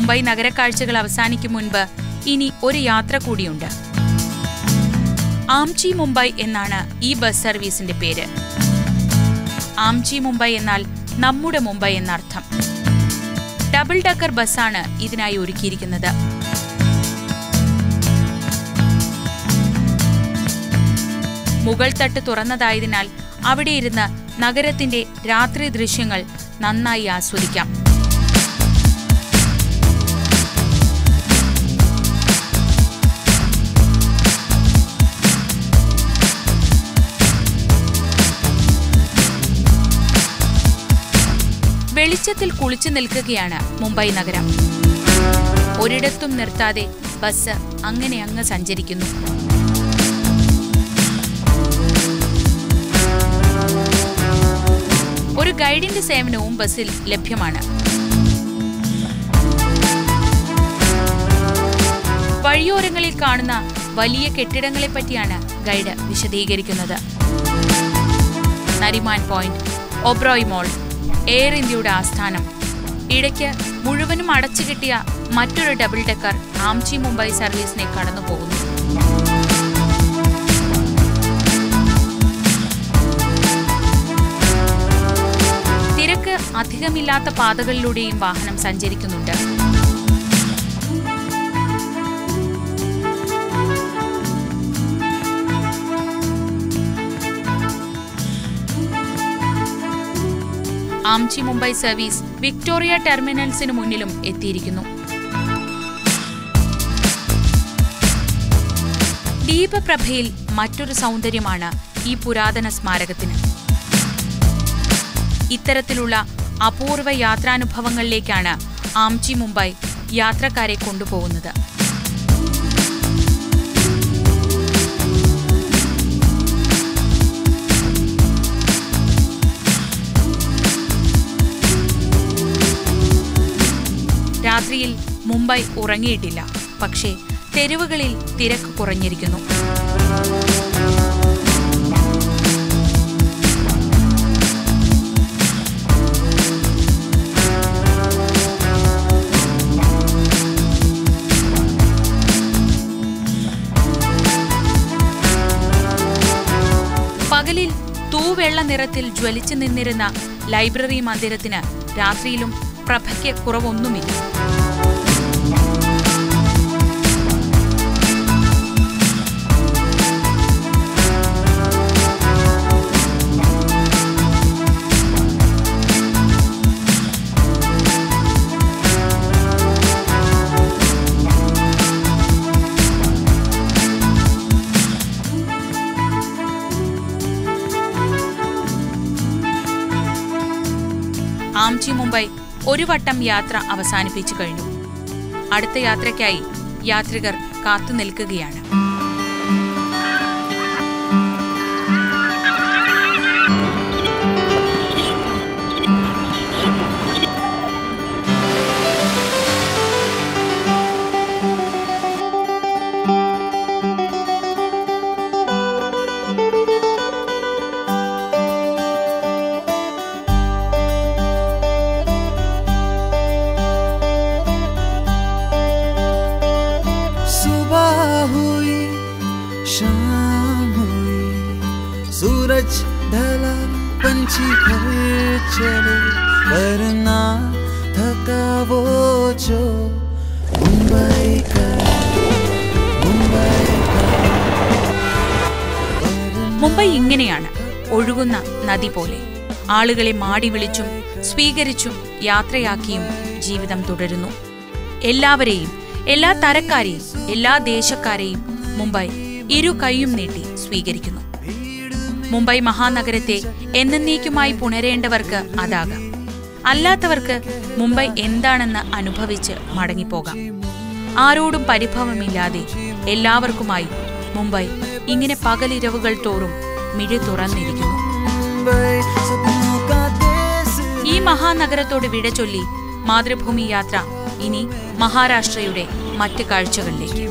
മുംബൈ നഗരക്കാഴ്ചകൾ അവസാനിക്കും മുൻപ് ഇനി ഒരു യാത്ര കൂടിയുണ്ട്. ആംചി മുംബൈ എന്നാണ് ഈ ബസ് സർവീസിന്റെ പേര്. ആംചി മുംബൈ എന്നാൽ നമ്മുടെ മുംബൈ എന്നർത്ഥം. ഡബിൾ ഡക്കർ ബസ്സാണ് ഇതിനായി ഒരുക്കിയിരിക്കുന്നത്. മുകൾ തട്ട് തുറന്നതായതിനാൽ അവിടെ ഇരുന്ന് നഗരത്തിന്റെ രാത്രി ദൃശ്യങ്ങൾ നന്നായി ആസ്വദിക്കാം. വെളിച്ചത്തിൽ കുളിച്ചു നിൽക്കുകയാണ് മുംബൈ നഗരം. ഒരിടത്തും നിർത്താതെ ബസ് അങ്ങനെ അങ്ങ് സഞ്ചരിക്കുന്നു. ഒരു ഗൈഡിന്റെ സേവനവും ബസ്സിൽ ലഭ്യമാണ്. വഴിയോരങ്ങളിൽ കാണുന്ന വലിയ കെട്ടിടങ്ങളെ പറ്റിയാണ് ഗൈഡ് വിശദീകരിക്കുന്നത്. നരിമാൻ പോയിന്റ്, ഒബ്രോയ് മോൾ, എയർ ഇന്ത്യയുടെ ആസ്ഥാനം, ഇടയ്ക്ക് മുഴുവനും അടച്ചുകിട്ടിയ മറ്റൊരു ഡബിൾ ഡെക്കർ ആംചി മുംബൈ സർവീസിനെ കടന്നുപോകുന്നു. തിരക്ക് അധികമില്ലാത്ത പാതകളിലൂടെയും വാഹനം സഞ്ചരിക്കുന്നുണ്ട്. ആംചി മുംബൈ സർവീസ് വിക്ടോറിയ ടെർമിനൽസിനു മുന്നിലും എത്തിയിരിക്കുന്നു. ദീപപ്രഭയിൽ മറ്റൊരു സൗന്ദര്യമാണ് ഈ പുരാതന സ്മാരകത്തിന്. ഇത്തരത്തിലുള്ള അപൂർവ യാത്രാനുഭവങ്ങളിലേക്കാണ് ആംചി മുംബൈ യാത്രക്കാരെ കൊണ്ടുപോകുന്നത്. രാത്രിയിൽ മുംബൈ ഉറങ്ങിയിട്ടില്ല. പക്ഷേ തെരുവുകളിൽ തിരക്ക് കുറഞ്ഞിരിക്കുന്നു. പകലിൽ തൂവെള്ള നിറത്തിൽ ജ്വലിച്ചു നിന്നിരുന്ന ലൈബ്രറി മന്ദിരത്തിന് രാത്രിയിലും പ്രഭയ്ക്ക് കുറവൊന്നുമില്ല. ആംചി മുംബൈ ഒരു വട്ടം യാത്ര അവസാനിപ്പിച്ചു കഴിഞ്ഞു. അടുത്ത യാത്രയ്ക്കായി യാത്രികർ കാത്തുനിൽക്കുകയാണ്. सूरज ढला पंछी घर चले करना थका वो जो मुंबई का മുംബൈ ഇങ്ങനെയാണ്, ഒഴുകുന്ന നദി പോലെ. ആളുകളെ മാടി വിളിച്ചും സ്വീകരിച്ചും യാത്രയാക്കിയും ജീവിതം തുടരുന്നു. എല്ലാവരെയും, എല്ലാ തരക്കാരെയും, എല്ലാ ദേശക്കാരെയും മുംബൈ ഇരു കൈയും നീട്ടി സ്വീകരിക്കുന്നു. മുംബൈ മഹാനഗരത്തെ എന്നേക്കുമായി പുണരേണ്ടവർക്ക് അതാകാം. അല്ലാത്തവർക്ക് മുംബൈ എന്താണെന്ന് അനുഭവിച്ച് മടങ്ങിപ്പോകാം. ആരോടും പരിഭവമില്ലാതെ എല്ലാവർക്കുമായി മുംബൈ ഇങ്ങനെ പകലിരവുകൾ തോറും മിഴി തുറന്നിരിക്കുന്നു. ഈ മഹാനഗരത്തോട് വിട ചൊല്ലി മാതൃഭൂമി യാത്ര ഇനി മഹാരാഷ്ട്രയുടെ മറ്റ് കാഴ്ചകളിലേക്ക്.